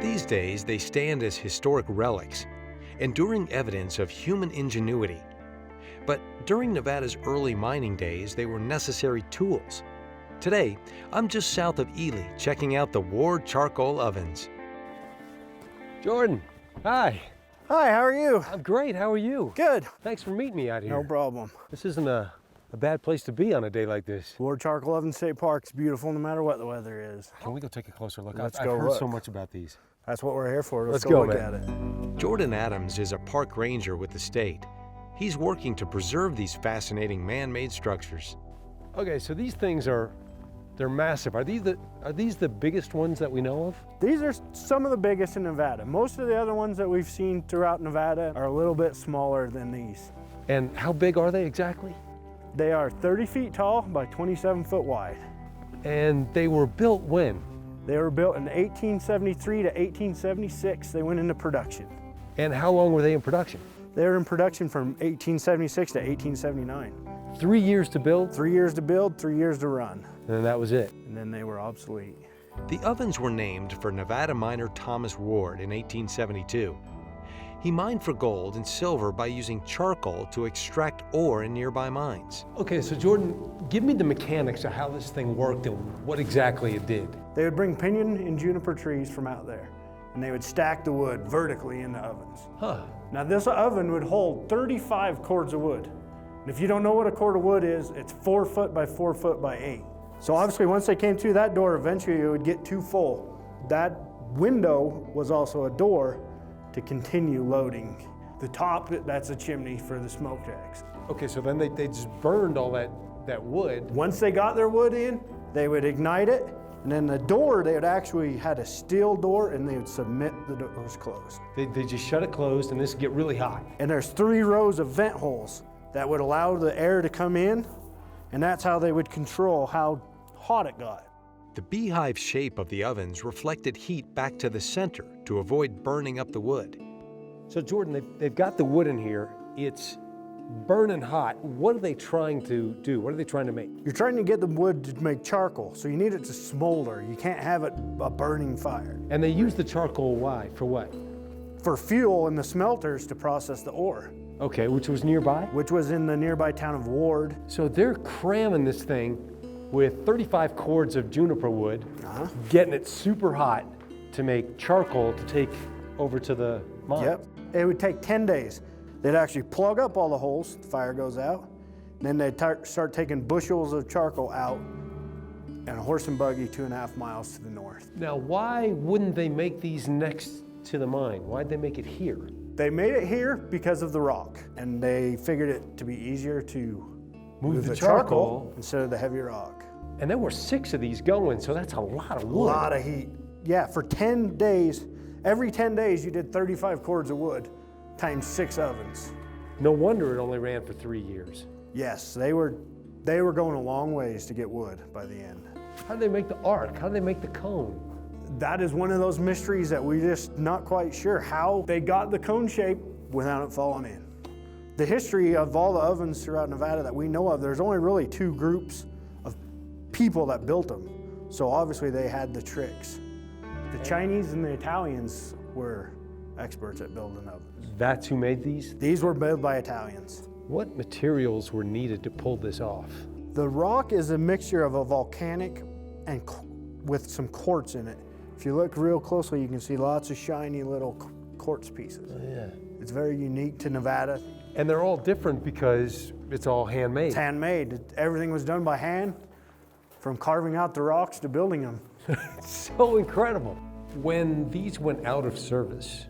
These days, they stand as historic relics, enduring evidence of human ingenuity. But during Nevada's early mining days, they were necessary tools. Today, I'm just south of Ely, checking out the Ward charcoal ovens. Jordan, hi. Hi, how are you? I'm great, how are you? Good. Thanks for meeting me out here. No problem. This isn't a bad place to be on a day like this. Ward Charcoal Oven State Park's beautiful no matter what the weather is. Can we go take a closer look? Let's I've go heard look. so much about these. That's what we're here for. Let's go go, look man. at it. Jordan Adams is a park ranger with the state. He's working to preserve these fascinating man-made structures. Okay, so these things they're massive. Are these the biggest ones that we know of? These are some of the biggest in Nevada. Most of the other ones that we've seen throughout Nevada are a little bit smaller than these. And how big are they exactly? They are 30 feet tall by 27 foot wide. And they were built when? They were built in 1873 to 1876. They went into production. And how long were they in production? They were in production from 1876 to 1879. 3 years to build? 3 years to build, 3 years to run. And that was it. And then they were obsolete. The ovens were named for Nevada miner Thomas Ward in 1872. He mined for gold and silver by using charcoal to extract ore in nearby mines. Okay, so Jordan, give me the mechanics of how this thing worked and what exactly it did. They would bring pinyon and juniper trees from out there, and they would stack the wood vertically in the ovens. Huh. Now this oven would hold 35 cords of wood. And if you don't know what a cord of wood is, it's 4 foot by 4 foot by 8. So obviously once they came through that door, eventually it would get too full. That window was also a door to continue loading. The top, that's a chimney for the smoke jacks. Okay, so then they just burned all that wood. Once they got their wood in, they would ignite it, and then the door, they would actually had a steel door, and they would submit the doors closed. They just shut it closed, and this would get really hot. And there's 3 rows of vent holes that would allow the air to come in, and that's how they would control how hot it got. The beehive shape of the ovens reflected heat back to the center to avoid burning up the wood. So Jordan, they've got the wood in here. It's burning hot. What are they trying to do? What are they trying to make? You're trying to get the wood to make charcoal, so you need it to smolder. You can't have it a burning fire. And they use the charcoal, why? For what? For fuel in the smelters to process the ore, Okay, which was nearby? which was in the nearby town of Ward. So they're cramming this thing with 35 cords of juniper wood, Uh-huh. getting it super hot to make charcoal to take over to the mine. Yep. It would take 10 days. They'd actually plug up all the holes, the fire goes out. Then they'd start taking bushels of charcoal out and a horse and buggy 2.5 miles to the north. Now, why wouldn't they make these next to the mine? Why'd they make it here? They made it here because of the rock, and they figured it to be easier to move the charcoal instead of the heavy rock. And there were 6 of these going, so that's a lot of A wood. lot of heat. Yeah, for 10 days, every 10 days you did 35 cords of wood times 6 ovens. No wonder it only ran for 3 years. Yes, they were going a long ways to get wood by the end. How did they make the arc? How did they make the cone? That is one of those mysteries that we just not quite sure how they got the cone shape without it falling in. The history of all the ovens throughout Nevada that we know of, there's only really 2 groups of people that built them. So obviously they had the tricks. The Chinese and the Italians were experts at building ovens. That's who made these? These were built by Italians. What materials were needed to pull this off? The rock is a mixture of a volcanic and with some quartz in it. If you look real closely, you can see lots of shiny little quartz pieces. Oh, yeah. It's very unique to Nevada. And they're all different because it's all handmade. It's handmade. Everything was done by hand, from carving out the rocks to building them. So incredible. When these went out of service,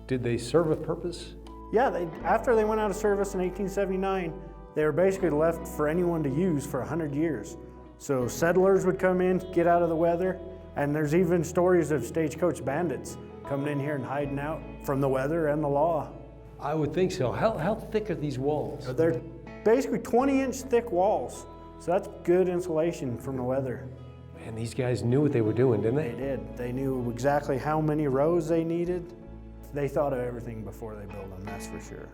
did they serve a purpose? Yeah, after they went out of service in 1879, they were basically left for anyone to use for 100 years. So settlers would come in, get out of the weather, and there's even stories of stagecoach bandits coming in here and hiding out from the weather and the law. I would think so. How thick are these walls? They're basically 20-inch thick walls, so that's good insulation from the weather. Man, these guys knew what they were doing, didn't They they? did. They knew exactly how many rows they needed. They thought of everything before they built them, that's for sure.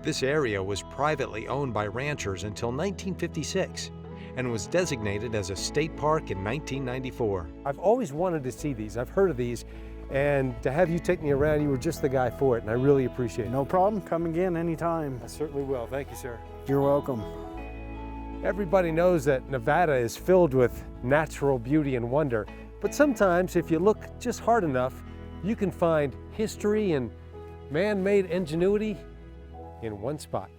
This area was privately owned by ranchers until 1956 and was designated as a state park in 1994. I've always wanted to see these. I've heard of these, And to have you take me around, you were just the guy for it, and I really appreciate it. No problem. Come again anytime. I certainly will. Thank you, sir. You're welcome. Everybody knows that Nevada is filled with natural beauty and wonder, but sometimes if you look just hard enough, you can find history and man-made ingenuity in one spot.